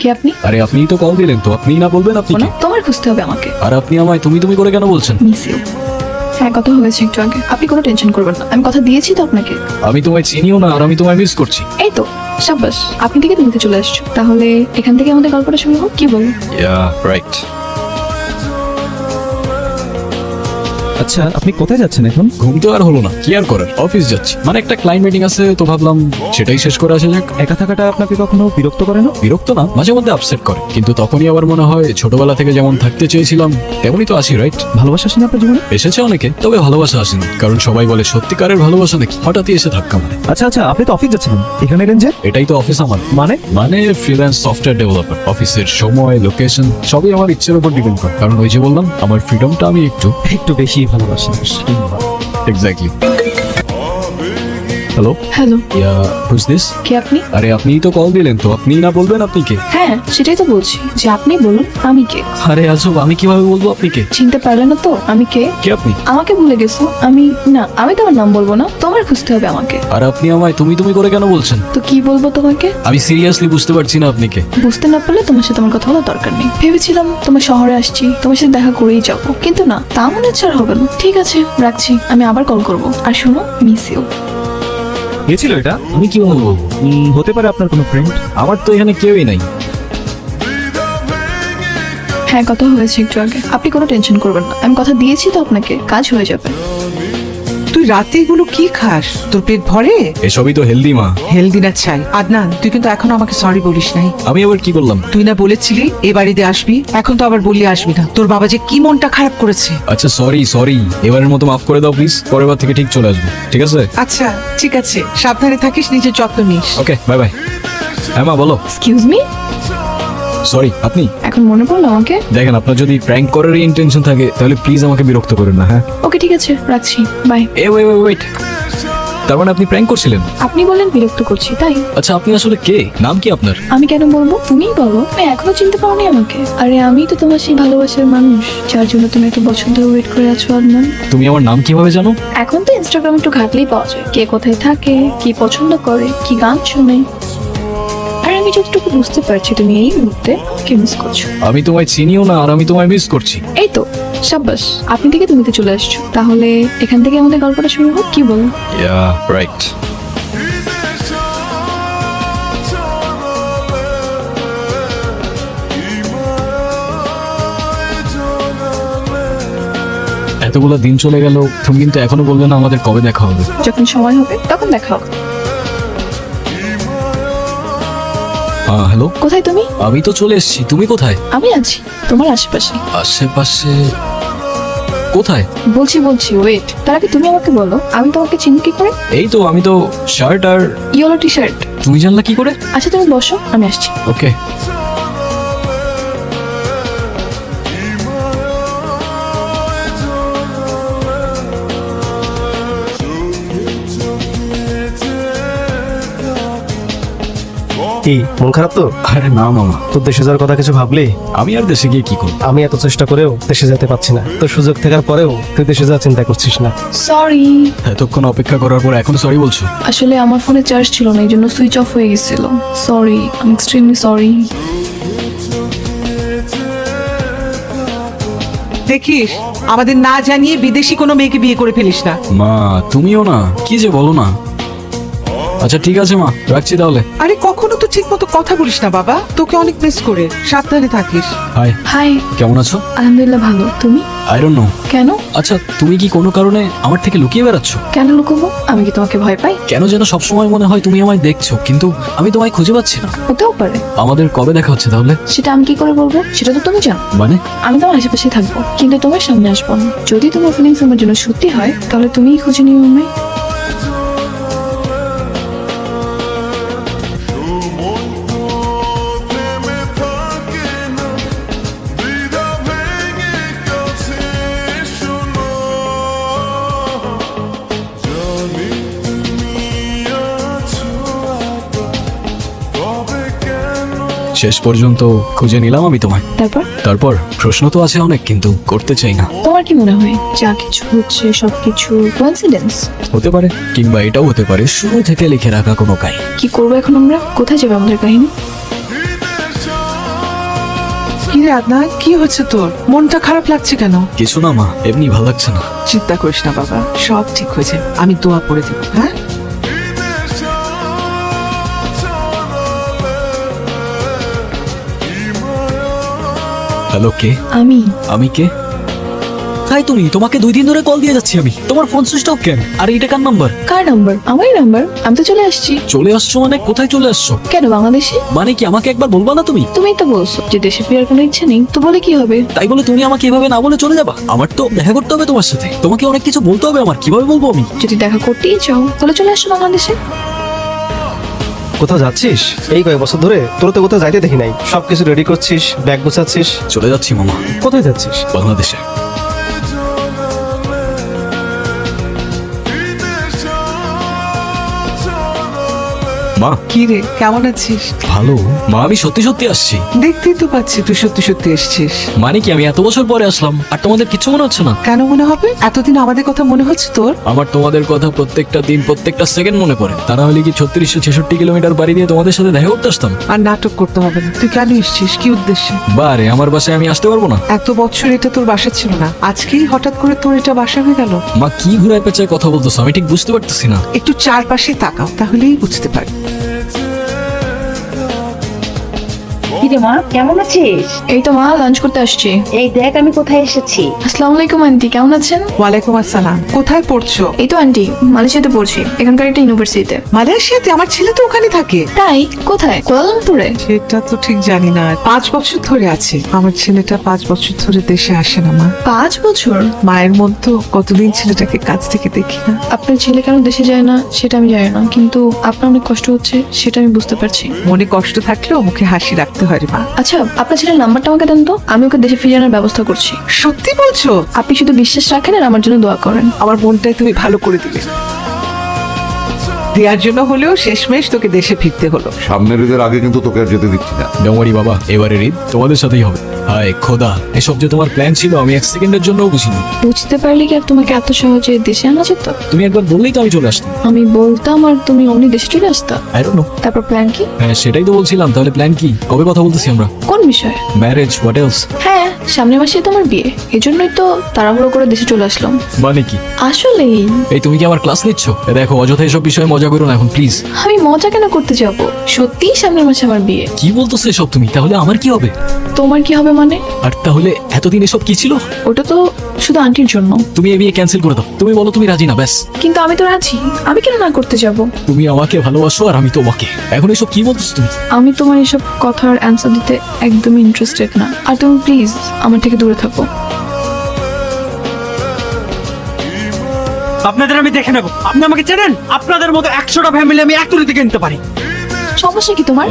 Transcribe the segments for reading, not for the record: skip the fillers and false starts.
কে আপনি? আরে আপনিই তো কল দিলেন, তো আপনিই না বলবেন আপনি কে? তোমার খুঁজতে হবে আমাকে। আর আপনি আমায় তুমি তুমি করে কেন বলছেন? Miss you. হ্যাঁ, কথা হয়েছে একটু আগে। আপনি কোনো টেনশন করবেন না, আমি কথা দিয়েছি তো আপনাকে। আমি তোমায় চিনিও না আর আমি তোমায় মিস করছি। এই তো সাব্বাস, আপনি থেকে তুমিতে চলে আসছো। তাহলে এখান থেকে আমাদের গল্পটা শুরু হোক, কি বলুন? Yeah right. আচ্ছা, আপনি কোথায় যাচ্ছেন এখন? ঘুম তো আর হলো না, কি আর করার, অফিস যাচ্ছি। মানে একটা ক্লায়েন্ট মিটিং আছে, তো ভাবলাম সেটাই শেষ করে আসা যাক। একা থাকাটা আপনাকে কখনো বিরক্ত করে না? বিরক্ত না, মাঝে মধ্যে আপসেট করে, কিন্তু তখনই আবার মনে হয় ছোটবেলা থেকে যেমন থাকতে চেয়েছিলাম তেমনই তো আছি, রাইট? ভালোবাসা আসেনি আপনার জীবনে? এসেছে অনেকে, তবে ভালোবাসা আসেনি, কারণ সবাই বলে সত্যিকারের ভালোবাসা নাকি হঠাৎই এসে ধাক্কা মারে। আচ্ছা আচ্ছা, আপনি তো অফিস যাচ্ছিলেন, এখানে এলেন যে? এটাই তো অফিস আমার। মানে ফ্রিল্যান্স সফটওয়্যার ডেভেলপার। অফিসের সময়, লোকেশন সবই আমার ইচ্ছের উপর ডিপেন্ড করে, কারণ ওই যে বললাম আমার ফ্রিডমটা আমি একটু বেশি ভালোবাসেন। Exactly. Hello hello, yeah, who's this? কে আপনি? আরে আপনিই তো কল দিলেন, তো আপনিই না বলবেন আপনি কে? হ্যাঁ, সেটাই তো বলছি যে আপনি বলুন আমি কে। আরে আজব, আমি কিভাবে বলবো আপনি কে? চিনতে পারলে না তো আমি কে? কে আপনি? আমাকে ভুলে গেছো? আমি তোমার নাম বলবো না, তোমার খুঁজতে হবে আমাকে। আর আপনি আমায় তুমি তুমি করে কেন বলছেন? তো কি বলবো তোমাকে? আমি সিরিয়াসলি বুঝতে পারছি না আপনি কে। বুঝতে না পারলে তোমার সাথে আমার কথা বলার দরকার নেই। ভেবেছিলাম তোমার শহরে আসছি, তোমার সাথে দেখা করেই যাবো, কিন্তু না, তা মনে হচ্ছে আর হবে না। ঠিক আছে, রাখছি, আমি আবার কল করবো। আর শোনো, মিস ইউ। কে ছিল এটা? আমি কিভাবে বলবো? হতে পারে আপনার কোনো ফ্রেন্ড। আমার তো এখানে কেউই নাই। হ্যাঁ, কথা হয়েছে একটু আগে। আপনি কোনো টেনশন করবেন না, আমি কথা দিয়েছি তো আপনাকে, কাজ হয়ে যাবে। তুই রাতে এগুলো কি খাস? তোর পেট ভরে? এসবই তো হেলদি মা। হেলদি না চাই। আদনান, তুই কিন্তু এখনো আমাকে সরি বলিস নাই। আমি আবার কি করলাম? তুই না বলেছিলি এ বাড়িতে আসবি, এখন তো আবার বললি আসবি না। তোর বাবা যে কি মনটা খারাপ করেছে। আচ্ছা সরি, এবারের মতো মাফ করে দাও প্লিজ, পরের বার থেকে ঠিক চলে আসবো, ঠিক আছে? আচ্ছা ঠিক আছে, সাবধানে থাকিস, নিজের যত্ন নিস। ওকে, বাই বাই। হ্যাঁ মা, বলো। এক্সকিউজ মি, সরি, আপনি? এখন মনে পড়লো আমাকে? দেখেন, আপনার যদি প্র্যাঙ্ক করারই ইন্টেনশন থাকে তাহলে প্লিজ আমাকে বিরক্ত করেন না, হ্যাঁ? ওকে ঠিক আছে, রাখছি, বাই। ওয়েট, তার মানে আপনি প্র্যাঙ্ক করছিলেন? আপনি বলেন বিরক্ত করছি, তাই? আচ্ছা, আপনি আসলে কে? নাম কি আপনার? আমি কেন বলবো, তুমিই বলো। তুমি এখনো চিনতে পারোনি আমাকে? আরে আমি তো তোমার সেই ভালোবাসার মানুষ, যার জন্য তুমি এত বছর ধরে ওয়েট করে আছো আদনান। তুমি আমার নাম কিভাবে জানো? এখন তো ইনস্টাগ্রাম একটু ঘাটলেই পাওয়া যায়, কে কোথায় থাকে, কি পছন্দ করে, কি গান শুনে। আর আমি যতটুকু বুঝতে পারছি তুমি এই মুহূর্তে আমাকে মিস করছো। আমি তোমায় চিনিও না আর আমি তোমায় মিস করছি। এই তো সাব্বাস, আপনি থেকে তুমিতে চলে আসছো। তাহলে এখান থেকে আমাদের গল্পটা শুরু হোক, কি বলুন? Yeah right. এতগুলো দিন চলে গেল, তুমি কিন্তু এখনো বলবে না আমাদের কবে দেখা হবে? যখন সময় হবে তখন দেখা হবে। হ্যালো, কোথায় তুমি? আমি তো চলে এসেছি, তুমি কোথায়? আমি আছি তোমার আশেপাশে। আশেপাশে? কোথায়? বলছি ওয়েট, তার আগে তুমি আমাকে বলো আমি তোমাকে চিনি কি করে? এই তো, আমি তো শার্ট আর ইয়েলো টি শার্ট। তুমি জানলা কি করে? আচ্ছা তুমি বসো, আমি আসছি। ওকে। কি মন খারাপ তো? আরে না মামা, তোর দেশে যাওয়ার কথা কিছু ভাবলি? আমি আর দেশে গিয়ে কি করব? আমি এত চেষ্টা করেও দেশে যেতে পারছি না। তোর সুযোগ থাকার পরেও তুই দেশে যাওয়ার চিন্তা করছিস না। সরি। এতক্ষণ অপেক্ষা করার পর এখন সরি বলছো? আসলে আমার ফোনে চার্জ ছিল না, এই জন্য সুইচ অফ হয়ে গেছিল। Sorry, I am extremely sorry. দেখিস, আমাদের না জানিয়ে বিদেশি কোনো মেয়েকে বিয়ে করে ফেলিস না। মা, তুমিও না, কি যে বলো না। আচ্ছা ঠিক আছে মা, রাখছি তাহলে। আরে কখনো তো ঠিক মতো কথা বলিস না বাবা, তোকে অনেক মিস করে। সাবধানে থাকিস। হাই। হাই। কেমন আছো? আলহামদুলিল্লাহ ভালো, তুমি? I don't no. কেন? আচ্ছা, তুমি কি কোনো কারণে আমার থেকে লুকিয়ে বেড়াচ্ছ? কেন লুকোবো? আমি কি তোমাকে ভয় পাই? কেন যেন সবসময় মনে হয় তুমি আমায় দেখছো, কিন্তু আমি তোমায় খুঁজে পাচ্ছি না। হতেও পারে। আমাদের কবে দেখা হচ্ছে তাহলে? সেটা আমি কি করে বলবো? সেটা তো তুমি জানো। মানে? আমি তোমার আশেপাশে থাকবো, কিন্তু তোমার সামনে আসবো না। যদি তোমার ফিলিংস আমার জন্য সত্যি হয় তাহলে তুমিই খুঁজে নিও আমায়। শেষ পর্যন্ত খুঁজে নিলাম আমি তোমায়। তারপর প্রশ্ন তো আছে অনেক, কিন্তু করতে চাই না। তোমার কি মনে হয় যা কিছু হচ্ছে সবকিছু কোইন্সিডেন্স? হতে পারে, কিংবা এটাও হতে পারে শুরু থেকে লিখে রাখা কোনো কাহিনী। কি করবো এখন আমরা? কোথায় যাবে আমাদের কাহিনী? রে আদনান, কি হচ্ছে তোর? মনটা খারাপ লাগছে কেন? কিছু না মা, এমনি ভালো লাগছে না। চিন্তা করিস না বাবা, সব ঠিক হয়েছে। আমি দোয়া করে দেব। হ্যাঁ, হ্যালো, কে? আমি আমি কে? তাই তুমি? তোমাকে 2 দিন ধরে কল দিয়ে যাচ্ছি আমি, তোমার ফোন সুইচ অফ কেন? আর এটা কার নাম্বার? কার নাম্বার? আমারই নাম্বার। আমি তো চলে আসছি। চলে আসছো মানে কোথায় চলে আসছো? কেন, বাংলাদেশে? মানে কি আমাকে একবার বলবা না তুমি? তুমি তো বলছো যে দেশে ফেরার কোনো ইচ্ছা নেই, তো বলে কি হবে? তাই বলে তুমি আমাকে এভাবে না বলে চলে যাবা? আমার তো দেখা করতে হবে তোমার সাথে, তোমাকে অনেক কিছু বলতে হবে আমার, কিভাবে বলবো আমি? যদি দেখা করতেই চাও তাহলে চলে আসো বাংলাদেশে। কোথাও যাচ্ছিস? এই কয়েক বছর ধরে তোর তো কোথাও যাইতে দেখি নাই। সবকিছু রেডি করছিস, ব্যাগ গোছাচ্ছিস। চলে যাচ্ছি মামা, কোথায় যাচ্ছিস? বাংলাদেশে। মা, কি রে, কেমন আছিস? ভালো মা, আমি সত্যি সত্যি আসছি। দেখতেই তো পাচ্ছি তুই সত্যি সত্যি এসেছিস। মানে কি আমি এত বছর পরে আসলাম আর তোমাদের কিছু মনে হচ্ছে না? কেন মনে হবে? এতদিন আমাদের কথা মনে হচ্ছে তোর? আমার তোমাদের কথা প্রত্যেকটা দিন প্রত্যেকটা সেকেন্ড মনে পড়ে। তা না হলে কি 3666 কিলোমিটার বাড়ি দিয়ে তোমাদের সাথে দেখা করতে আসতাম? আর নাটক করতে হবে না। তুই কেন এসেছিস, কি উদ্দেশ্যে? বারে, আমার বাসায় আমি আসতে পারবো না? এত বছর এটা তোর বাসা ছিল না, আজকেই হঠাৎ করে তোর এটা বাসা হয়ে গেল। মা, কি ঘুরায় পেঁচায় কথা বলতেছো আমি ঠিক বুঝতে পারতেছি না। একটু চারপাশে তাকাও, তাহলেই বুঝতে পারবি। কিরে মা, কেমন আছিস? এই তো মা, লাঞ্চ করতে আসছি। এই দেখ আমি কোথায় এসেছি। আসসালামু আলাইকুম আন্টি, কেমন আছেন? ওয়ালাইকুম আসসালাম। কোথায় পড়ছো? এই তো আন্টি, মালয়েশিয়াতে পড়ছি, এখানকার একটা ইউনিভার্সিটিতে। মালয়েশিয়াতে? আমার ছেলে তো ওখানে থাকে। তাই? কোথায়? কুয়ালালামপুরে? সেটা তো ঠিক জানি না। 5 বছর ধরে আছে। আমার ছেলেটা 5 বছর ধরে দেশে আসে না মা। 5 বছর? মায়ের মন তো, কতদিন ছেলেটাকে কাছ থেকে দেখি না। আপনার ছেলে কেন দেশে যায় না সেটা আমি জানি না, কিন্তু আপনার অনেক কষ্ট হচ্ছে সেটা আমি বুঝতে পারছি। মনে কষ্ট থাকলেও মুখে হাসি রাখতে হয় রে মা। আচ্ছা, আপনার ছেলের নাম্বারটা আমাকে দেন তো, আমি ওকে দেশে ফিরে আনার ব্যবস্থা করছি। সত্যি বলছো? আপনি শুধু বিশ্বাস রাখেন আর আমার জন্য দোয়া করেন। আমার মনটাই তুমি ভালো করে দিলে। দেওয়ার জন্য হলেও শেষমেশ তোকে দেশে ফিরতে হলো। সামনের ঈদের আগে কিন্তু তোকে আর যেতে দিচ্ছি না। ডোমারি বাবা, এবারের ঈদ তোমাদের সাথেই হবে। হায় খোদা, এসব যে তোমার প্ল্যান ছিল আমি 1 সেকেন্ডের জন্যও বুঝিনি। বুঝতে পারলে কি আর তোমাকে এত সহজে দেশে আনা যেত? তুমি একবার বললেই তো আমি চলে আসতাম। আমি বলতাম আর তুমি অমনি দেশে চলে আসতা। I don't know. তারপর প্ল্যান কি? হ্যাঁ সেটাই তো বলছিলাম, তাহলে প্ল্যান কি? কবে কথা বলতেছি আমরা? কোন বিষয়? Marriage, what else? হ্যাঁ, সামনের মাসে তো আমার বিয়ে, এজন্যই তো তাড়াহুড়ো করে দেশে চলে আসলাম। মানে কি? আসলেই এই তুমি কি আমার ক্লাস নিচ্ছ? দেখো অযথা এসব বিষয়ে মজা করো না এখন প্লিজ। আমি মজা কেন করতে যাব? সত্যিই সামনের মাসে আমার বিয়ে। কি বলতেছো এসব তুমি? তাহলে আমার কি হবে? তোমার কি হবে মানে? আর তাহলে এতদিন এসব কি ছিল? ওটা তো শুধু আন্টির জন্য। তুমি এই বিয়ে ক্যান্সেল করে দাও। তুমি বলো তুমি রাজি না, ব্যাস। কিন্তু আমি তো রাজি, আমি কেন না করতে যাব? তুমি আমাকে ভালোবাসো আর আমি তোমাকে। এখন এসব কি বলতেছো তুমি? আমি তোমার এসব কথার অ্যান্সার দিতে একদমই ইন্টারেস্টেড না, আর তুমি প্লিজ আমার থেকে দূরে থাকো। আপনাদের আমি দেখে নেব। আপনি আমাকে চেনেন? আপনাদের মতো 100টা ফ্যামিলি আমি এক তুলিতে কিনতে পারি। সমস্যা কি তোমার?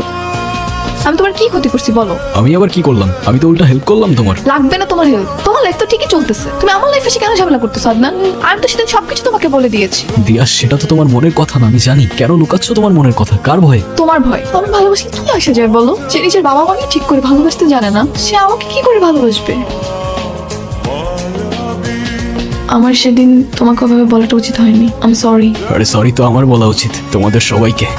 আমি তোমার কি ক্ষতি করছি বলো? আমি আবার কি করলাম? আমি তো উল্টা হেল্প করলাম তোমার। লাগবে না তোমার হেল্প, তোমার লাইফ তো ঠিকই চলতেছে, তুমি আমার লাইফে এসে কেন ঝামেলা করতেছো আদনান? আমি তো সেদিন সবকিছু তোমাকে বলে দিয়েছি। দিয়া, সেটা তো তোমার মনের কথা না, আমি জানি। কেন লুকাচ্ছ তোমার মনের কথা? কার ভয়ে? তোমার ভয়। আমি ভালোবাসলে কি আসে যায় বলো? যে নিজের বাবা মাকে ঠিক করে ভালোবাসতে জানে না, সে আমাকে কি করে ভালোবাসবে? আমার সেদিন তোমাকে ওভাবে বলাটা উচিত হয়নি, আমি সরি। আরে সরি তো আমার বলা উচিত তোমাদের সবাইকে।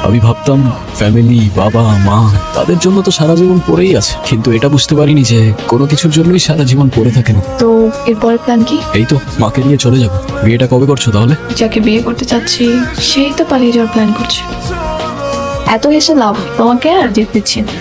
আমি ভাবতাম ফ্যামিলি, বাবা মা, তাদের জন্য তো সারা জীবন পড়েই আছে, কিন্তু এটা বুঝতে পারিনি যে কোনো কিছুর জন্যই সারা জীবন পড়ে থাকে না। তো এরপরের প্ল্যান কি? এই তো মাকে নিয়ে চলে যাবো। বিয়েটা কবে করছো তাহলে? যাকে বিয়ে করতে চাচ্ছি সেই তো পালিয়ে যাওয়ার প্ল্যান করছে। এত হেসে লাভ, তোমাকে আর যেতে দিচ্ছি না।